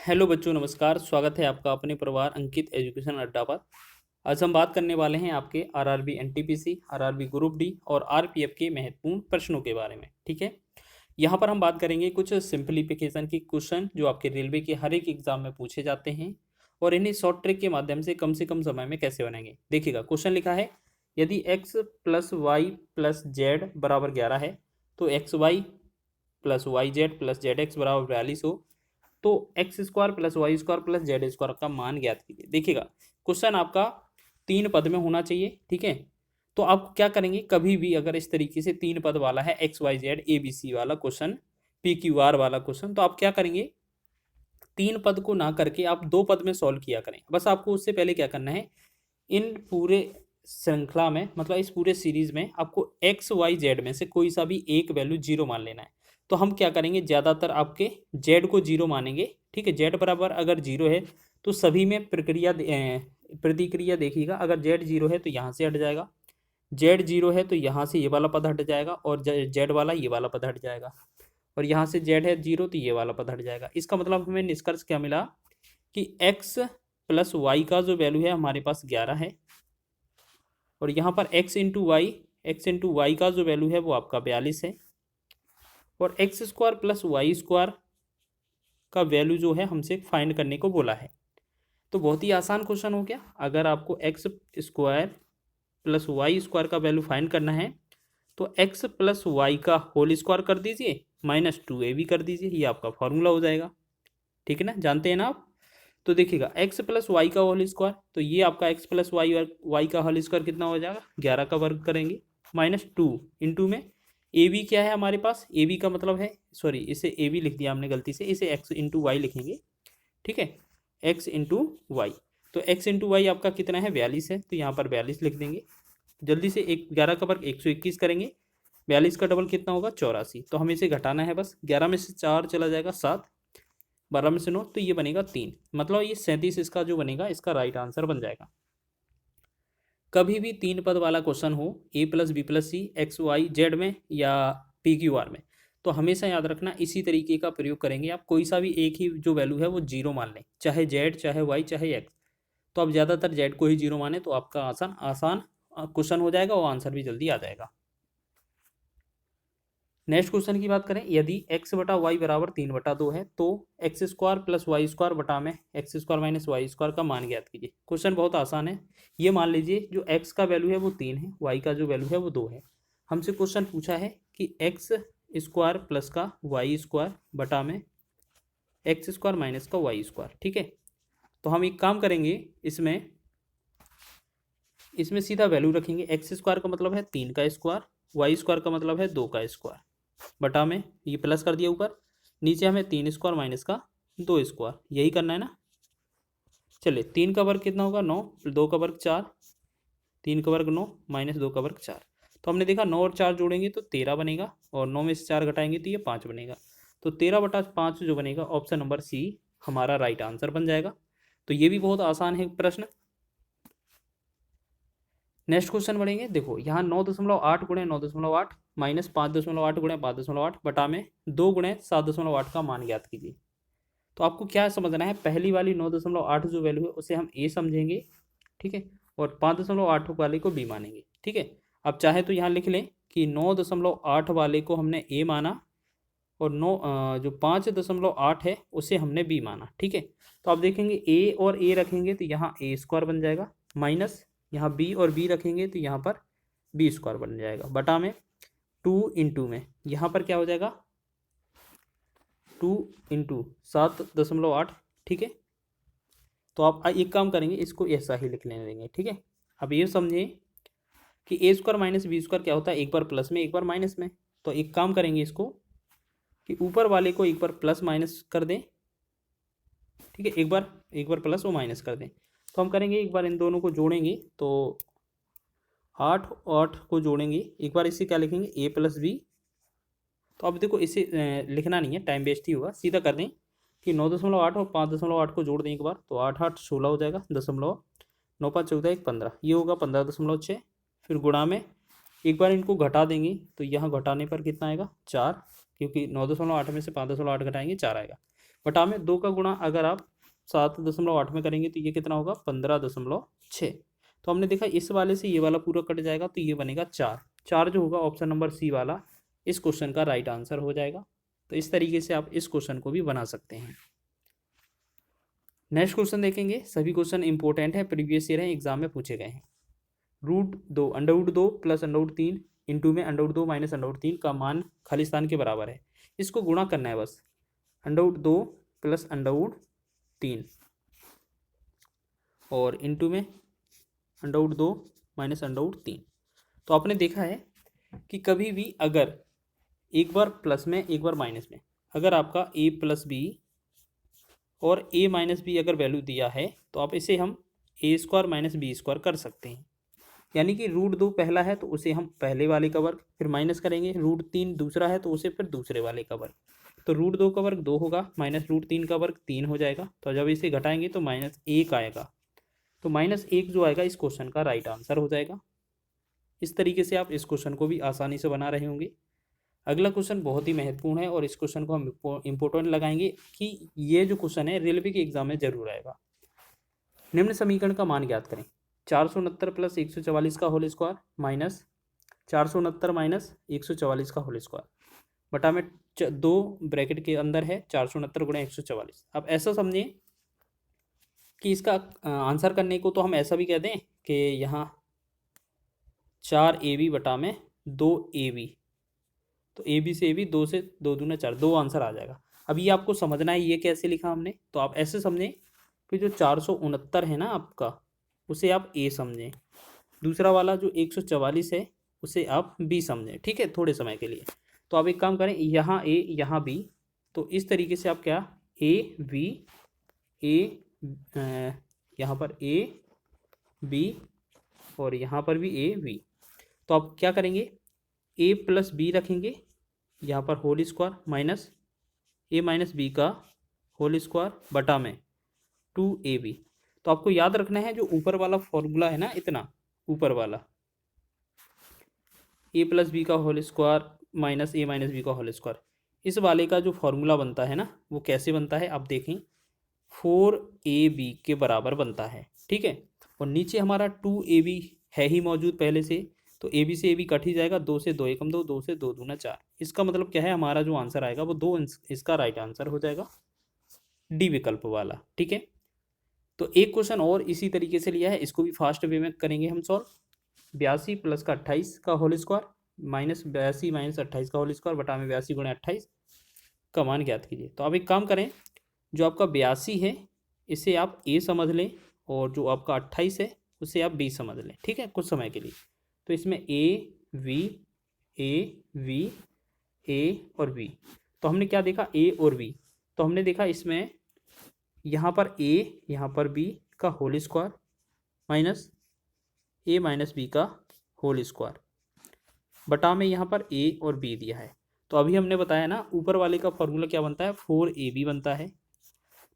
Hello बच्चों, नमस्कार। स्वागत है आपका अपने परिवार अंकित एजुकेशन अड्डा पर। आज हम बात करने वाले हैं आपके RRB NTPC, RRB group D और आरपीएफ के महत्वपूर्ण प्रश्नों के बारे में। ठीक है, यहाँ पर हम बात करेंगे कुछ सिंप्लीफिकेशन की क्वेश्चन जो आपके रेलवे के हर एक एग्जाम में पूछे जाते हैं और इन्हें शॉर्ट ट्रिक के माध्यम से कम समय में कैसे बनाएंगे। देखिएगा, क्वेश्चन लिखा है यदि x plus Y plus Z बराबर 11 है तो X Y plus Y Z plus Z X बराबर 42 हो तो X square plus Y square plus Z square का मान ज्ञात कीजिए। देखिएगा, क्वेश्चन आपका 3 पद में होना चाहिए। ठीक है, तो आप क्या करेंगे, कभी भी अगर इस तरीके से 3 पद वाला है, X Y Z A B C वाला क्वेश्चन, पी क्यू आर वाला क्वेश्चन, तो आप क्या करेंगे, 3 पद को ना करके आप 2 पद में सॉल्व किया करें। बस आपको उससे पहले क्या करना है, इन पूरे श्रृंखला में, मतलब इस पूरे सीरीज में आपको एक्स वाई जेड में से कोई सा भी एक वैल्यू जीरो मान लेना है। तो हम क्या करेंगे, ज़्यादातर आपके जेड को जीरो मानेंगे। ठीक है, जेड बराबर अगर जीरो है तो सभी में प्रतिक्रिया देखिएगा। अगर जेड जीरो है तो यहाँ से हट जाएगा, जेड जीरो है तो यहाँ से ये वाला पद हट जाएगा और जेड वाला ये वाला पद हट जाएगा, और यहाँ से जेड है जीरो तो ये वाला पद हट जाएगा। इसका मतलब हमें निष्कर्ष क्या मिला कि एक्स प्लस वाई का जो वैल्यू है हमारे पास 11 है, और यहाँ पर एक्स इंटू वाई का जो वैल्यू है वो आपका 42 है, और X square plus Y square का वैल्यू जो है हमसे फाइंड करने को बोला है। तो बहुत ही आसान क्वेश्चन हो गया। अगर आपको X square plus Y square का वैल्यू फाइंड करना है तो एक्स प्लस वाई का होल स्क्वायर कर दीजिए माइनस 2ab कर दीजिए, ये आपका फॉर्मूला हो जाएगा। ठीक है ना, जानते हैं ना आप। तो देखिएगा, एक्स प्लस वाई का होल स्क्वायर, तो ये आपका एक्स प्लस वाई का होल स्क्वायर कितना हो जाएगा, 11 का वर्ग करेंगे माइनस 2 इंटू में ए बी क्या है हमारे पास, ए बी का मतलब है, सॉरी इसे ए बी लिख दिया हमने गलती से, इसे एक्स इंटू वाई लिखेंगे। ठीक है, एक्स इंटू वाई, तो एक्स इंटू वाई आपका कितना है, 42 है, तो यहाँ पर 42 लिख देंगे। जल्दी से 11 का वर्ग 121 करेंगे, 42 का डबल कितना होगा, 84। तो हमें इसे घटाना है बस, 11 में से 4 चला जाएगा 7, 12 में से 9 तो ये बनेगा 3, मतलब ये 37 इसका जो बनेगा, इसका राइट आंसर बन जाएगा। कभी भी 3 पद वाला क्वेश्चन हो, ए प्लस बी प्लस सी एक्स वाई जेड में या पी क्यू आर में, तो हमेशा याद रखना इसी तरीके का प्रयोग करेंगे। आप कोई सा भी एक ही जो वैल्यू है वो जीरो मान लें, चाहे जेड चाहे वाई चाहे एक्स, तो आप ज़्यादातर जेड को ही जीरो माने तो आपका आसान आसान क्वेश्चन हो जाएगा, और आंसर भी जल्दी आ जाएगा। नेक्स्ट क्वेश्चन की बात करें, यदि x बटा वाई बराबर 3/2 है तो X square plus Y square बटा में X square minus Y square का मान ज्ञात कीजिए। क्वेश्चन बहुत आसान है। ये मान लीजिए जो x का वैल्यू है वो 3 है, y का जो वैल्यू है वो 2 है। हमसे क्वेश्चन पूछा है कि एक्स स्क्वायर प्लस का वाई स्क्वायर बटा में एक्स स्क्वायर माइनस का वाई स्क्वायर। ठीक है, तो हम एक काम करेंगे, इसमें सीधा वैल्यू रखेंगे। एक्स स्क्वायर का मतलब है 3 का स्क्वायर, वाई स्क्वायर का मतलब है 2 का स्क्वायर, बटा में ये प्लस कर दिया ऊपर, नीचे हमें 3 स्क्वायर माइनस का 2 स्क्वायर, यही करना है ना। चलिए, 3 का वर्ग कितना होगा, 9, 2 का वर्ग 4, 3 का वर्ग 9 माइनस 2 का वर्ग 4। तो हमने देखा 9 और 4 जोड़ेंगे तो 13 बनेगा, और 9 में से 4 घटाएंगे तो ये 5 बनेगा। तो 13/5 जो बनेगा, ऑप्शन नंबर सी हमारा राइट आंसर बन जाएगा। तो ये भी बहुत आसान है प्रश्न। नेक्स्ट क्वेश्चन बढ़ेंगे। देखो यहाँ 9.8 गुणे 9.8 माइनस 5.8 गुणे 5.8 बटा में 2 गुणे 7.8 का मान ज्ञात कीजिए। तो आपको क्या समझना है, पहली वाली 9.8 जो वैल्यू है उसे हम ए समझेंगे। ठीक है, और 5.8 वाले को बी मानेंगे। ठीक है, अब चाहे तो यहाँ लिख लें कि 9.8 वाले को हमने ए माना, और जो 5.8 है उसे हमने बी माना। ठीक है, तो आप देखेंगे ए और ए रखेंगे तो यहाँ ए स्क्वायर बन जाएगा, माइनस यहाँ बी और बी रखेंगे तो यहाँ पर बी स्क्वायर बन जाएगा, बटा में 2 इंटू में यहाँ पर क्या हो जाएगा, 2 इंटू 7.8। ठीक है, तो आप एक काम करेंगे, इसको ऐसा ही लिख लेने देंगे। ठीक है, अब ये समझें कि ए स्क्वायर माइनस बी स्क्वायर क्या होता है, एक बार प्लस में एक बार माइनस में। तो एक काम करेंगे इसको कि ऊपर वाले को एक बार प्लस माइनस कर दें। ठीक है, एक बार प्लस और माइनस कर दें। तो हम करेंगे, एक बार इन दोनों को जोड़ेंगे तो 8 8 को जोड़ेंगे, एक बार इसे क्या लिखेंगे, ए प्लस बी। तो अब देखो इसे लिखना नहीं है, टाइम वेस्ट ही होगा, सीधा कर दें कि 9.8 और 5.8 को जोड़ दें एक बार, तो 8 8 16 हो जाएगा, 9 5 14 15, ये होगा 15.6। फिर गुणा में एक बार इनको घटा देंगे तो यहाँ घटाने पर कितना आएगा, 4, क्योंकि 9.8 में से 5.8 घटाएंगे 4 आएगा। बटा में 2 का गुणा अगर आप 7.8 में करेंगे तो ये कितना होगा 15.6। तो हमने देखा इस वाले से ये वाला पूरा कट जाएगा तो ये बनेगा 4। 4 जो होगा ऑप्शन नंबर सी वाला इस क्वेश्चन का राइट आंसर हो जाएगा। तो इस तरीके से आप इस क्वेश्चन को भी बना सकते हैं। नेक्स्ट क्वेश्चन देखेंगे। सभी क्वेश्चन इंपॉर्टेंट है, प्रीवियस ईयर है, एग्जाम में पूछे गए हैं। √2 √2 प्लस √3 इंटू में √2 माइनस √3 का मान खाली स्थान के बराबर है। इसको गुणा करना है बस, √2 प्लस √3 और इंटू में √2 माइनस √3। तो आपने देखा है कि कभी भी अगर एक बार प्लस में एक बार माइनस में, अगर आपका a प्लस बी और a माइनस बी अगर वैल्यू दिया है तो आप इसे हम a² माइनस b² कर सकते हैं। यानी कि √2 पहला है तो उसे हम पहले वाले का वर्ग, फिर माइनस करेंगे। √3 दूसरा है तो उसे फिर दूसरे वाले का वर्ग। तो √2 का वर्ग 2 होगा, माइनस √3 का वर्ग 3 हो जाएगा। तो जब इसे घटाएंगे तो -1 आएगा। तो -1 जो आएगा इस क्वेश्चन का राइट आंसर हो जाएगा। इस तरीके से आप इस क्वेश्चन को भी आसानी से बना रहे होंगे। अगला क्वेश्चन बहुत ही महत्वपूर्ण है और इस क्वेश्चन को हम इंपॉर्टेंट लगाएंगे कि ये जो क्वेश्चन है रेलवे के एग्जाम में जरूर आएगा। निम्न समीकरण का मान ज्ञात करें। 469 प्लस 144 का होल स्क्वायर माइनस 469 माइनस 144 का होल स्क्वायर बटा में 2 ब्रैकेट के अंदर है 469 गुणा 144। अब ऐसा समझिए कि इसका आंसर करने को तो हम ऐसा भी कह दें कि यहाँ 4ab बटा में 2ab, तो ab से ab 2 से 2 दूना 4, 2 आंसर आ जाएगा। अब ये आपको समझना है ये कैसे लिखा हमने, तो आप ऐसे समझें कि जो 469 है ना आपका, उसे आप a समझें, दूसरा वाला जो 144 है उसे आप b समझें। ठीक है, थोड़े समय के लिए। तो आप एक काम करें, यहाँ a यहाँ b, तो इस तरीके से आप क्या a b a यहाँ पर a b और यहाँ पर भी a b। तो आप क्या करेंगे, a प्लस b रखेंगे यहाँ पर whole square minus a minus b का होल स्क्वायर बटा में 2ab। तो आपको याद रखना है जो ऊपर वाला फॉर्मूला है ना, इतना ऊपर वाला a प्लस बी का whole square minus a minus B का होल स्क्वायर, इस वाले का जो फॉर्मूला बनता है ना वो कैसे बनता है आप देखें, 4ab के बराबर बनता है। ठीक है, और नीचे हमारा 2ab है ही मौजूद पहले से, तो ab से ab कट ही जाएगा, 2 से 2 एकम 2, 2 से 2 दूना 4। इसका मतलब क्या है, हमारा जो आंसर आएगा वो 2, इसका राइट आंसर हो जाएगा डी विकल्प वाला। ठीक है, तो एक क्वेश्चन और इसी तरीके से लिया है, इसको भी फास्ट वे में करेंगे हम सॉल्व। 82 प्लस का 28 का होल स्क्वायर माइनस 82 माइनस 28 का होल स्क्वायर बटा में 82 गुणा 28 का मान ज्ञात कीजिए। तो आप एक काम करें, जो आपका 82 है इसे आप a समझ लें और जो आपका 28 है उसे आप b समझ लें। ठीक है, कुछ समय के लिए। तो इसमें a v a और b, तो हमने क्या देखा a और b, तो हमने देखा इसमें यहाँ पर a यहाँ पर b का whole square minus a minus b का होल स्क्वायर बटा में यहाँ पर a और b दिया है। तो अभी हमने बताया ना ऊपर वाले का फॉर्मूला क्या बनता है, 4ab बनता है।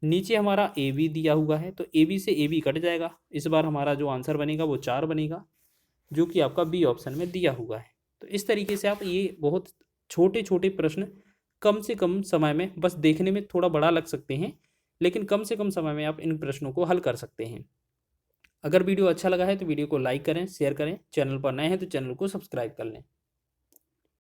नीचे हमारा ab दिया हुआ है तो ab से ab कट जाएगा, इस बार हमारा जो आंसर बनेगा वो 4 बनेगा, जो कि आपका बी ऑप्शन में दिया हुआ है। तो इस तरीके से आप ये बहुत छोटे छोटे प्रश्न कम से कम समय में, बस देखने में थोड़ा बड़ा लग सकते हैं लेकिन कम से कम समय में आप इन प्रश्नों को हल कर सकते हैं। अगर वीडियो अच्छा लगा है तो वीडियो को लाइक करें, शेयर करें, चैनल पर नए हैं तो चैनल को सब्सक्राइब कर लें।